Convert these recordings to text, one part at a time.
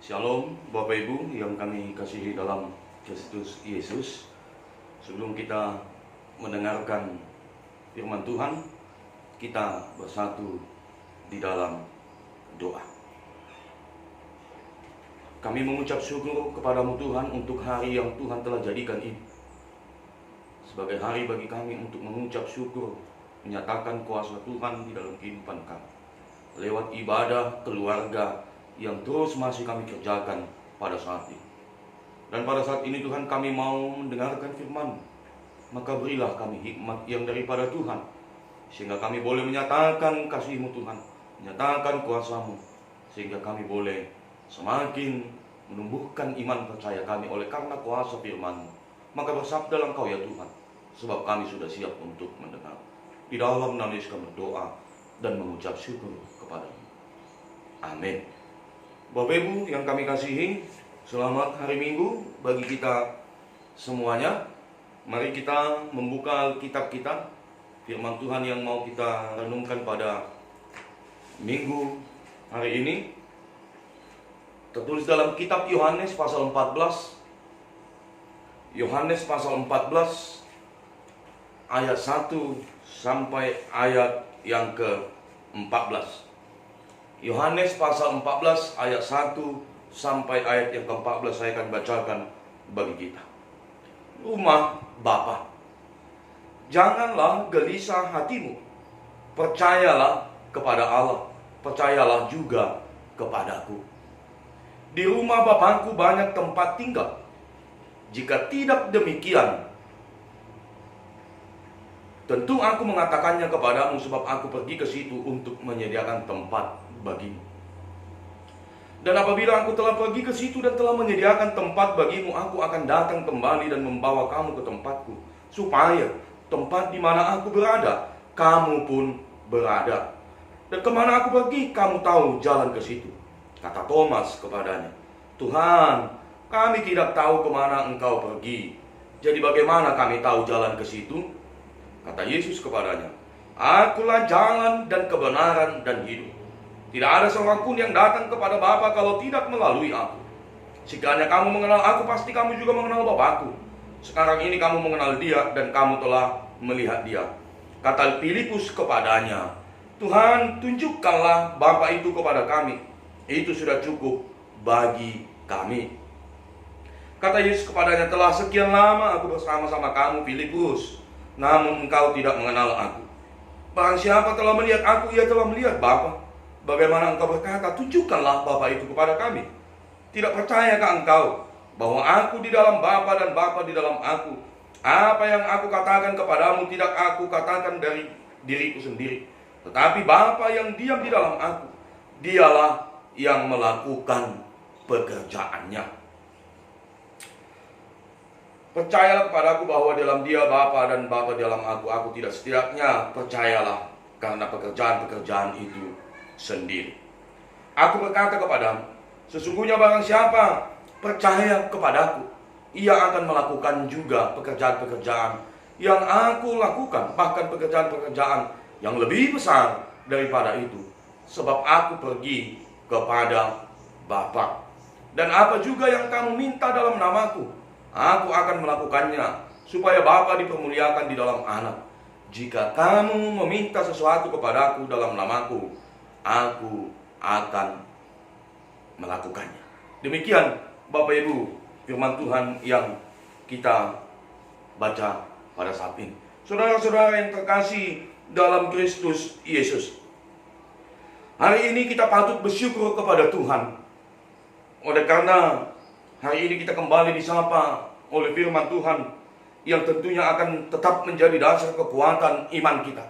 Shalom Bapak Ibu yang kami kasihi dalam Kristus Yesus. Sebelum kita mendengarkan firman Tuhan, kita bersatu di dalam doa. Kami mengucap syukur kepadamu Tuhan untuk hari yang Tuhan telah jadikan ini sebagai hari bagi kami untuk mengucap syukur, menyatakan kuasa Tuhan di dalam kehidupan kami lewat ibadah keluarga yang terus masih kami kerjakan pada saat ini. Dan pada saat ini Tuhan, kami mau mendengarkan firman, maka berilah kami hikmat yang daripada Tuhan, sehingga kami boleh menyatakan kasih-Mu Tuhan, menyatakan kuasa-Mu, sehingga kami boleh semakin menumbuhkan iman percaya kami oleh karena kuasa firman-Mu. Maka bersabdalah Engkau ya Tuhan, sebab kami sudah siap untuk mendengar. Di dalam nama Yesus kami berdoa dan mengucap syukur kepada-Mu. Amin. Bapak Ibu yang kami kasihi, selamat hari Minggu bagi kita semuanya. Mari kita membuka Alkitab kita, firman Tuhan yang mau kita renungkan pada Minggu hari ini. Tertulis dalam kitab Yohanes pasal 14. Yohanes pasal 14 ayat 1 sampai ayat yang ke-14. Yohanes pasal 14 ayat 1 sampai ayat yang ke-14 saya akan bacakan bagi kita. Rumah Bapa, janganlah gelisah hatimu. Percayalah kepada Allah, percayalah juga kepadaku. Di rumah Bapakku banyak tempat tinggal. Jika tidak demikian, tentu aku mengatakannya kepadamu, sebab aku pergi ke situ untuk menyediakan tempat bagimu. Dan apabila aku telah pergi ke situ dan telah menyediakan tempat bagimu, aku akan datang kembali dan membawa kamu ke tempatku, supaya tempat di mana aku berada, kamu pun berada. Dan kemana aku pergi, kamu tahu jalan ke situ. Kata Thomas kepadanya, Tuhan, kami tidak tahu kemana engkau pergi. Jadi bagaimana kami tahu jalan ke situ? Kata Yesus kepadanya, Akulah jalan dan kebenaran dan hidup. Tidak ada seorang pun yang datang kepada Bapa kalau tidak melalui aku. Sekiranya kamu mengenal aku, pasti kamu juga mengenal Bapakku. Sekarang ini kamu mengenal Dia dan kamu telah melihat Dia. Kata Filipus kepadanya, Tuhan, tunjukkanlah Bapa itu kepada kami. Itu sudah cukup bagi kami. Kata Yesus kepadanya, telah sekian lama aku bersama-sama kamu, Filipus, namun engkau tidak mengenal aku. Barang siapa telah melihat aku, ia telah melihat Bapa. Bagaimana engkau berkata, tunjukkanlah Bapa itu kepada kami? Tidak percayakah engkau bahwa aku di dalam Bapa dan Bapa di dalam aku? Apa yang aku katakan kepadamu tidak aku katakan dari diriku sendiri, tetapi Bapa yang diam di dalam aku, Dialah yang melakukan pekerjaannya. Percayalah kepadaku bahwa dalam Dia Bapa dan Bapa dalam aku tidak setidaknya percayalah karena pekerjaan-pekerjaan itu sendiri. Aku berkata kepadamu, sesungguhnya barang siapa percaya kepadaku, ia akan melakukan juga pekerjaan-pekerjaan yang aku lakukan, bahkan pekerjaan-pekerjaan yang lebih besar daripada itu, sebab aku pergi kepada Bapa. Dan apa juga yang kamu minta dalam namaku, aku akan melakukannya, supaya Bapa dipermuliakan di dalam Anak. Jika kamu meminta sesuatu kepadaku dalam namaku, aku akan melakukannya. Demikian Bapak Ibu firman Tuhan yang kita baca pada saat ini. Saudara-saudara yang terkasih dalam Kristus Yesus, hari ini kita patut bersyukur kepada Tuhan. Oleh karena hari ini kita kembali disapa oleh firman Tuhan yang tentunya akan tetap menjadi dasar kekuatan iman kita.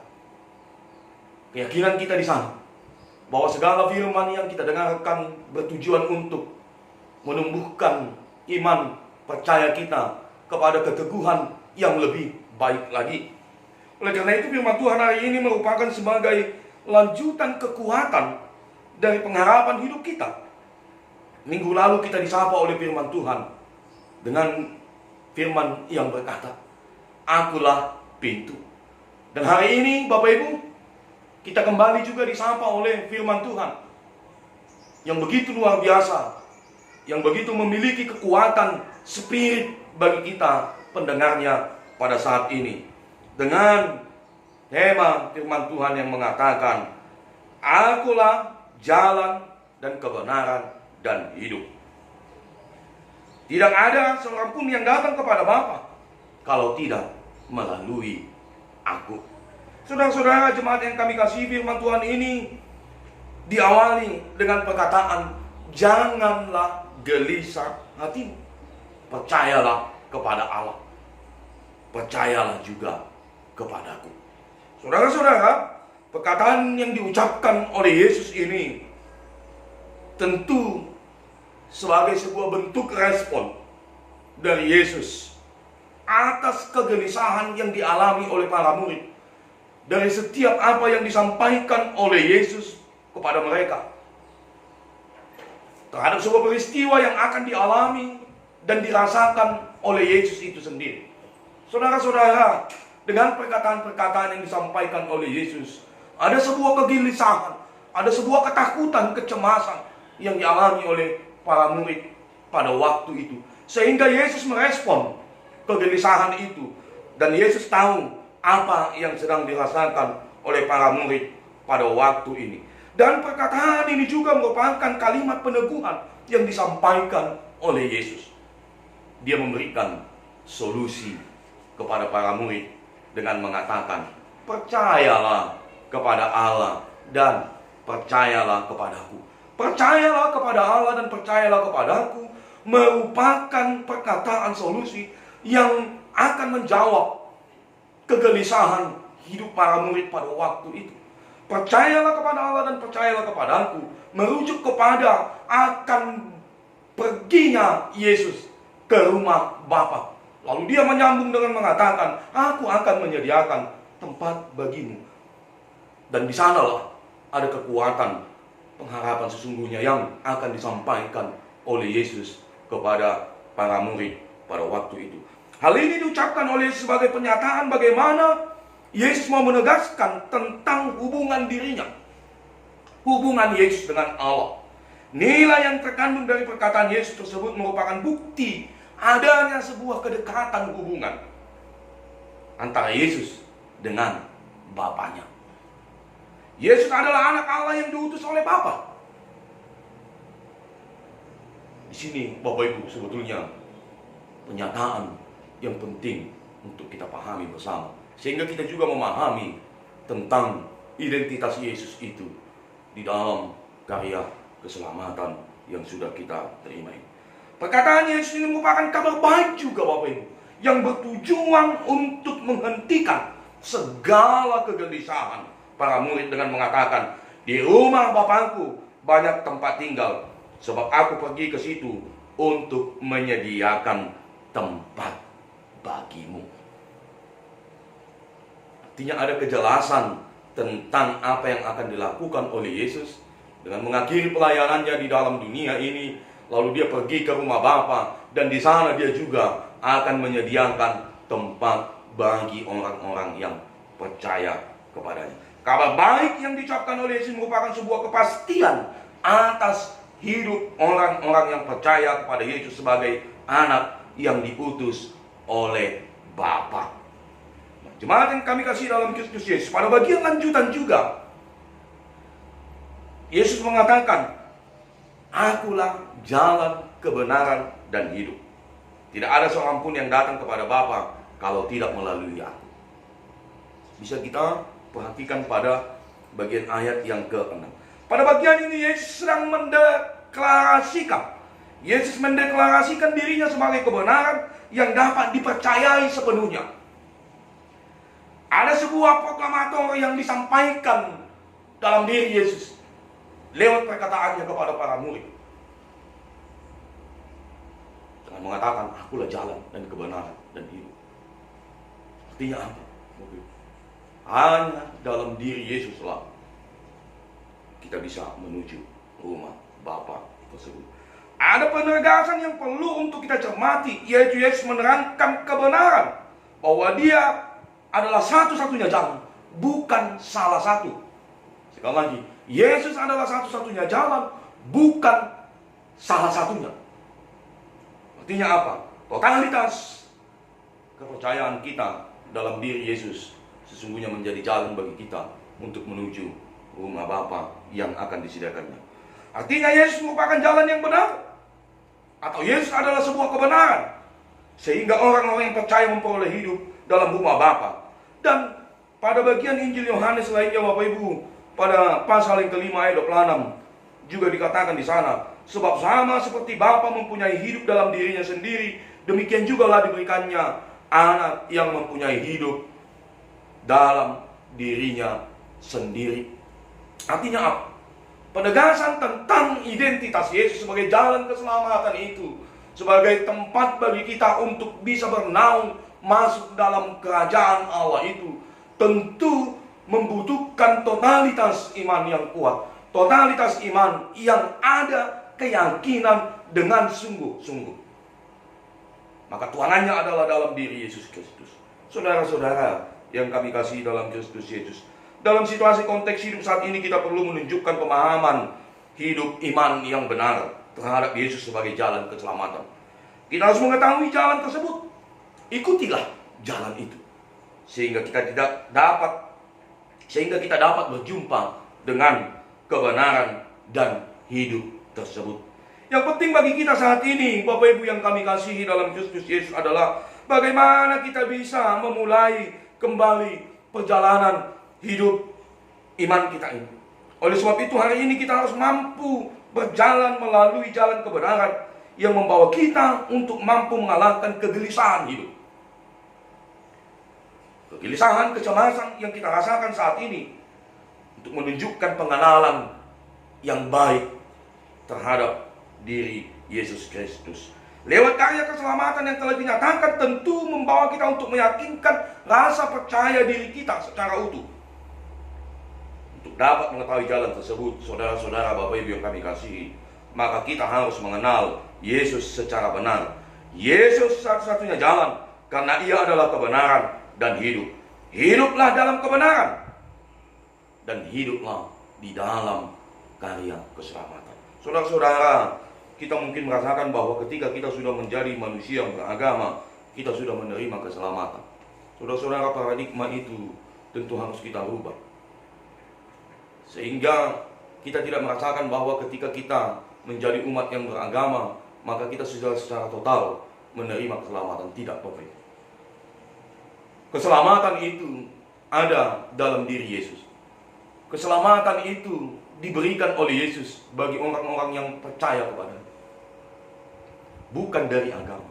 Keyakinan kita di sana bahwa segala firman yang kita dengarkan bertujuan untuk menumbuhkan iman percaya kita kepada keteguhan yang lebih baik lagi. Oleh karena itu firman Tuhan hari ini merupakan sebagai lanjutan kekuatan dari pengharapan hidup kita. Minggu lalu kita disapa oleh firman Tuhan dengan firman yang berkata, Akulah pintu. Dan hari ini Bapak Ibu, kita kembali juga disapa oleh firman Tuhan yang begitu luar biasa yang begitu memiliki kekuatan spirit bagi kita pendengarnya pada saat ini. Dengan tema firman Tuhan yang mengatakan, Akulah jalan dan kebenaran dan hidup. Tidak ada seorang pun yang datang kepada Bapa kalau tidak melalui aku. Saudara-saudara jemaat yang kami kasih, firman Tuhan ini diawali dengan perkataan, janganlah gelisah hatimu. Percayalah kepada Allah. Percayalah juga kepadaku. Saudara-saudara, perkataan yang diucapkan oleh Yesus ini tentu sebagai sebuah bentuk respon dari Yesus atas kegelisahan yang dialami oleh para murid. Dari setiap apa yang disampaikan oleh Yesus kepada mereka terhadap sebuah peristiwa yang akan dialami dan dirasakan oleh Yesus itu sendiri. Saudara-saudara, dengan perkataan-perkataan yang disampaikan oleh Yesus, ada sebuah kegelisahan, ada sebuah ketakutan, kecemasan yang dialami oleh para murid pada waktu itu. Sehingga Yesus merespon kegelisahan itu. Dan Yesus tahu apa yang sedang dirasakan oleh para murid pada waktu ini. Dan perkataan ini juga merupakan kalimat peneguhan yang disampaikan oleh Yesus. Dia memberikan solusi kepada para murid dengan mengatakan, percayalah kepada Allah dan percayalah kepadaku. Percayalah kepada Allah dan percayalah kepadaku merupakan perkataan solusi yang akan menjawab kegelisahan hidup para murid pada waktu itu. Percayalah kepada Allah dan percayalah kepadaku merujuk kepada akan perginya Yesus ke rumah Bapa. Lalu dia menyambung dengan mengatakan, aku akan menyediakan tempat bagimu. Dan di sanalah ada kekuatan pengharapan sesungguhnya yang akan disampaikan oleh Yesus kepada para murid pada waktu itu. Hal ini diucapkan oleh Yesus sebagai pernyataan bagaimana Yesus mau menegaskan tentang hubungan dirinya. Hubungan Yesus dengan Allah. Nilai yang terkandung dari perkataan Yesus tersebut merupakan bukti adanya sebuah kedekatan hubungan antara Yesus dengan Bapaknya. Yesus adalah anak Allah yang diutus oleh Bapa. Di sini Bapak Ibu sebetulnya pernyataan yang penting untuk kita pahami bersama, sehingga kita juga memahami tentang identitas Yesus itu di dalam karya keselamatan yang sudah kita terima ini. Perkataan Yesus ini merupakan kabar baik juga Bapak Ibu, yang bertujuan untuk menghentikan segala kegelisahan para murid dengan mengatakan, di rumah Bapakku banyak tempat tinggal, sebab aku pergi ke situ untuk menyediakan tempat bagimu. Artinya ada kejelasan tentang apa yang akan dilakukan oleh Yesus dengan mengakhiri pelayanannya di dalam dunia ini. Lalu dia pergi ke rumah Bapa, dan di sana dia juga akan menyediakan tempat bagi orang-orang yang percaya kepadanya. Kabar baik yang diucapkan oleh Yesus merupakan sebuah kepastian atas hidup orang-orang yang percaya kepada Yesus sebagai anak yang diutus oleh Bapa. Jemaat yang kami kasih dalam Kristus Yesus, pada bagian lanjutan juga Yesus mengatakan, akulah jalan, kebenaran, dan hidup. Tidak ada seorang pun yang datang kepada Bapa kalau tidak melalui aku. Bisa kita perhatikan pada bagian ayat yang ke-6. Pada bagian ini Yesus sedang mendeklarasikan. Yesus mendeklarasikan dirinya sebagai kebenaran yang dapat dipercayai sepenuhnya. Ada sebuah proklamator yang disampaikan dalam diri Yesus lewat perkataannya kepada para murid. Dengan mengatakan, akulah jalan dan kebenaran dan hidup. Artinya apa? Hanya dalam diri Yesuslah kita bisa menuju rumah Bapa tersebut. Ada penegasan yang perlu untuk kita cermati, yaitu Yesus menerangkan kebenaran bahwa dia adalah satu-satunya jalan, bukan salah satu. Sekali lagi, Yesus adalah satu-satunya jalan, bukan salah satunya. Artinya apa? Totalitas kepercayaan kita dalam diri Yesus sesungguhnya menjadi jalan bagi kita untuk menuju rumah Bapa yang akan disediakannya. Artinya Yesus merupakan jalan yang benar, atau Yesus adalah sebuah kebenaran, sehingga orang-orang yang percaya memperoleh hidup dalam rumah Bapa. Dan pada bagian Injil Yohanes lainnya Bapak Ibu, pada pasal yang kelima ayat 26 juga dikatakan di sana, sebab sama seperti Bapa mempunyai hidup dalam dirinya sendiri, demikian jugalah diberikannya anak yang mempunyai hidup dalam dirinya sendiri. Artinya apa? Penegasan tentang identitas Yesus sebagai jalan keselamatan itu, sebagai tempat bagi kita untuk bisa bernaung masuk dalam kerajaan Allah itu, tentu membutuhkan totalitas iman yang kuat, totalitas iman yang ada keyakinan dengan sungguh-sungguh. Maka tuanannya adalah dalam diri Yesus Kristus. Saudara-saudara yang kami kasih dalam Kristus Yesus, dalam situasi konteks hidup saat ini kita perlu menunjukkan pemahaman hidup iman yang benar terhadap Yesus sebagai jalan keselamatan. Kita harus mengetahui jalan tersebut. Ikutilah jalan itu sehingga kita dapat berjumpa dengan kebenaran dan hidup tersebut. Yang penting bagi kita saat ini, Bapak Ibu yang kami kasihi dalam Kristus Yesus, adalah bagaimana kita bisa memulai kembali perjalanan hidup iman kita ini. Oleh sebab itu hari ini kita harus mampu berjalan melalui jalan kebenaran yang membawa kita untuk mampu mengalahkan kegelisahan hidup. Kegelisahan, kecemasan yang kita rasakan saat ini, untuk menunjukkan pengenalan yang baik terhadap diri Yesus Kristus. Lewat karya keselamatan yang telah dinyatakan, tentu membawa kita untuk meyakinkan rasa percaya diri kita secara utuh. Untuk dapat mengetahui jalan tersebut, saudara-saudara Bapak Ibu yang kami kasihi, maka kita harus mengenal Yesus secara benar. Yesus satu-satunya jalan, karena Ia adalah kebenaran dan hidup. Hiduplah dalam kebenaran dan hiduplah di dalam karya keselamatan. Saudara-saudara, kita mungkin merasakan bahwa ketika kita sudah menjadi manusia yang beragama, kita sudah menerima keselamatan. Saudara-saudara, paradigma itu tentu harus kita rubah, sehingga kita tidak merasakan bahwa ketika kita menjadi umat yang beragama, maka kita sudah secara total menerima keselamatan. Tidak, Bapak. Keselamatan itu ada dalam diri Yesus. Keselamatan itu diberikan oleh Yesus bagi orang-orang yang percaya kepada-Nya, bukan dari agama.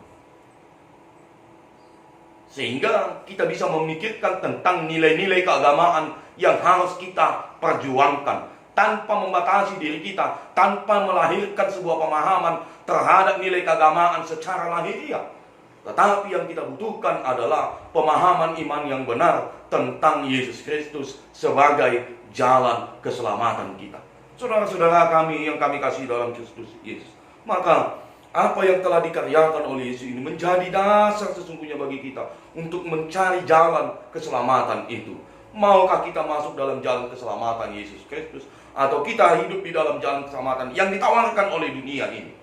Sehingga kita bisa memikirkan tentang nilai-nilai keagamaan yang harus kita perjuangkan, tanpa membatasi diri kita, tanpa melahirkan sebuah pemahaman terhadap nilai keagamaan secara lahiriah. Tetapi yang kita butuhkan adalah pemahaman iman yang benar tentang Yesus Kristus sebagai jalan keselamatan kita. Saudara-saudara kami yang kami kasih dalam Kristus Yesus, maka apa yang telah dikaryakan oleh Yesus ini menjadi dasar sesungguhnya bagi kita untuk mencari jalan keselamatan itu. Maukah kita masuk dalam jalan keselamatan Yesus Kristus, atau kita hidup di dalam jalan keselamatan yang ditawarkan oleh dunia ini?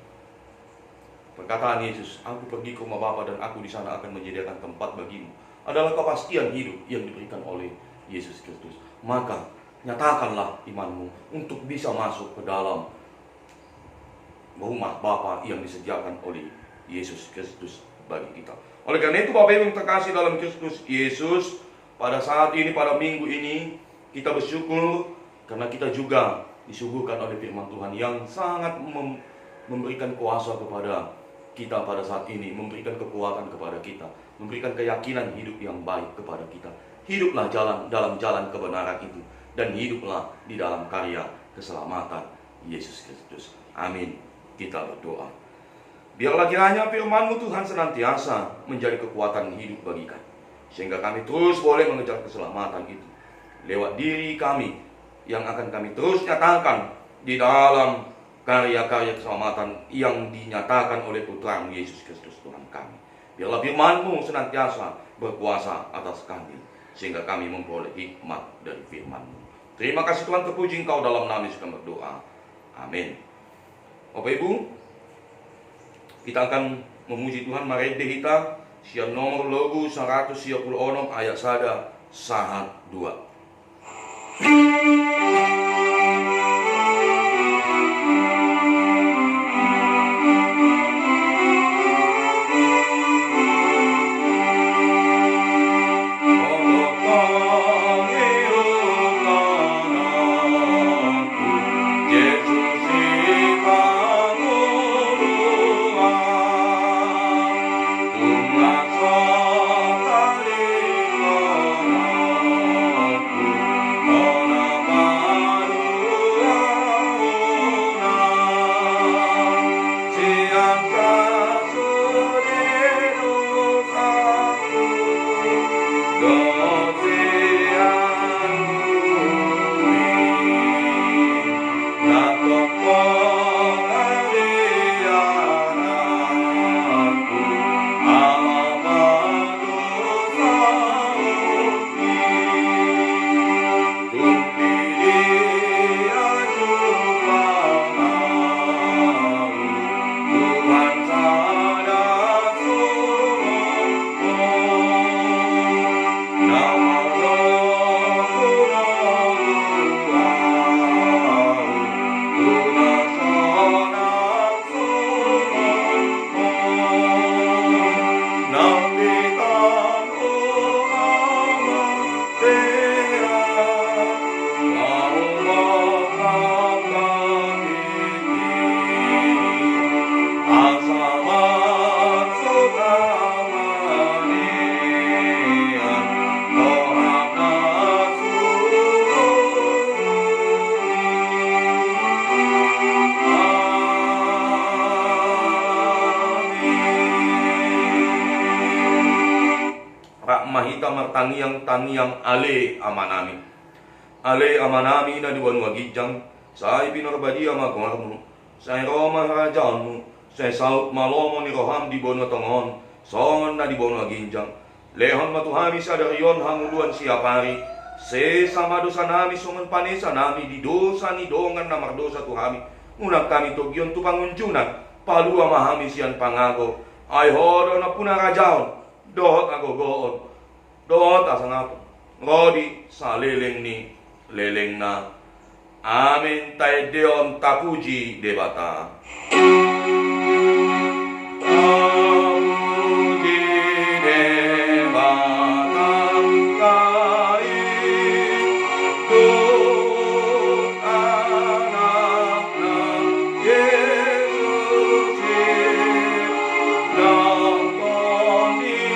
Perkataan Yesus, aku pergi ke rumah Bapa dan aku di sana akan menyediakan tempat bagimu, adalah kepastian hidup yang diberikan oleh Yesus Kristus. Maka nyatakanlah imanmu untuk bisa masuk ke dalam rumah Bapa yang disediakan oleh Yesus Kristus bagi kita. Oleh karena itu Bapak Ibu yang terkasih dalam Kristus Yesus, pada saat ini, pada minggu ini, kita bersyukur karena kita juga disuguhkan oleh firman Tuhan yang sangat memberikan kuasa kepada kita pada saat ini, memberikan kekuatan kepada kita, memberikan keyakinan hidup yang baik kepada kita. Hiduplah dalam jalan kebenaran itu, dan hiduplah di dalam karya keselamatan Yesus Kristus. Amin. Kita berdoa. Biarlah kiranya firman-Mu Tuhan senantiasa menjadi kekuatan hidup bagi kami, sehingga kami terus boleh mengejar keselamatan itu lewat diri kami yang akan kami terus nyatakan di dalam karya-karya keselamatan yang dinyatakan oleh Putra-Mu Yesus Kristus Tuhan kami. Biarlah firman-Mu senantiasa berkuasa atas kami, sehingga kami memperoleh hikmat dari firman-Mu. Terima kasih Tuhan, terpuji Engkau, dalam nama Yesus kami berdoa. Amin. Bapak Ibu, kita akan memuji Tuhan marede hita sian nomor logu 136 ayat sada sahat 2. Mahita martangiang ale amanami. Ale amanami na diwan wagijang sa ipinarbadia magwarmu. Sa Roma rajaanmu. Sa saut malomo ni roham di bono tongon. Songon na di bono waginjang. Lehon matuhami sa darion hanguluan siapari. Se sama dosa nami songon panesa nami di dosa ni dongan na mardosa tuhami. Ngunak kami togyon tu pangunjunan. Palua mahami sian pangago. Ay hodo na puna rajaon. Dohot agogoon. Doon asang ato. Ngodi sa leleng ni leleng na. Amin tay deon tapuji debata. Tapuji debata kai Tuhan anak Yesus lampon di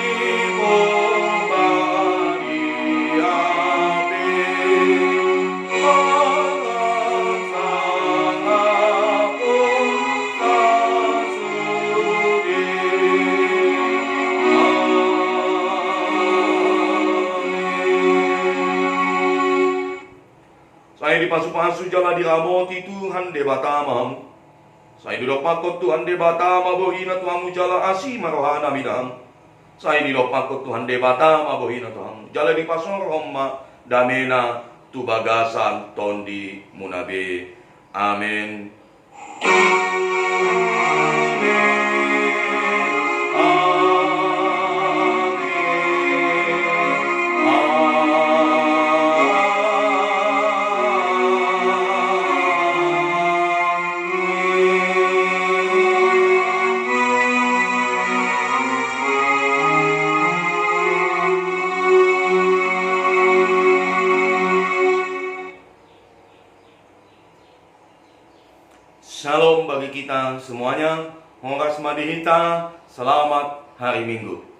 Saya dipasu-pasu jala diramoti Tuhan debatamamu. Saya duduk pakot Tuhan debatama bohina Tuhanmu jala asi marohana bidang. Saya duduk pakot Tuhan debatama bohina Tuhanmu jala dipasor Roma damena tu bagasan tondi munabe. Amin. Shalom bagi kita semuanya. Horas madihita. Selamat hari Minggu.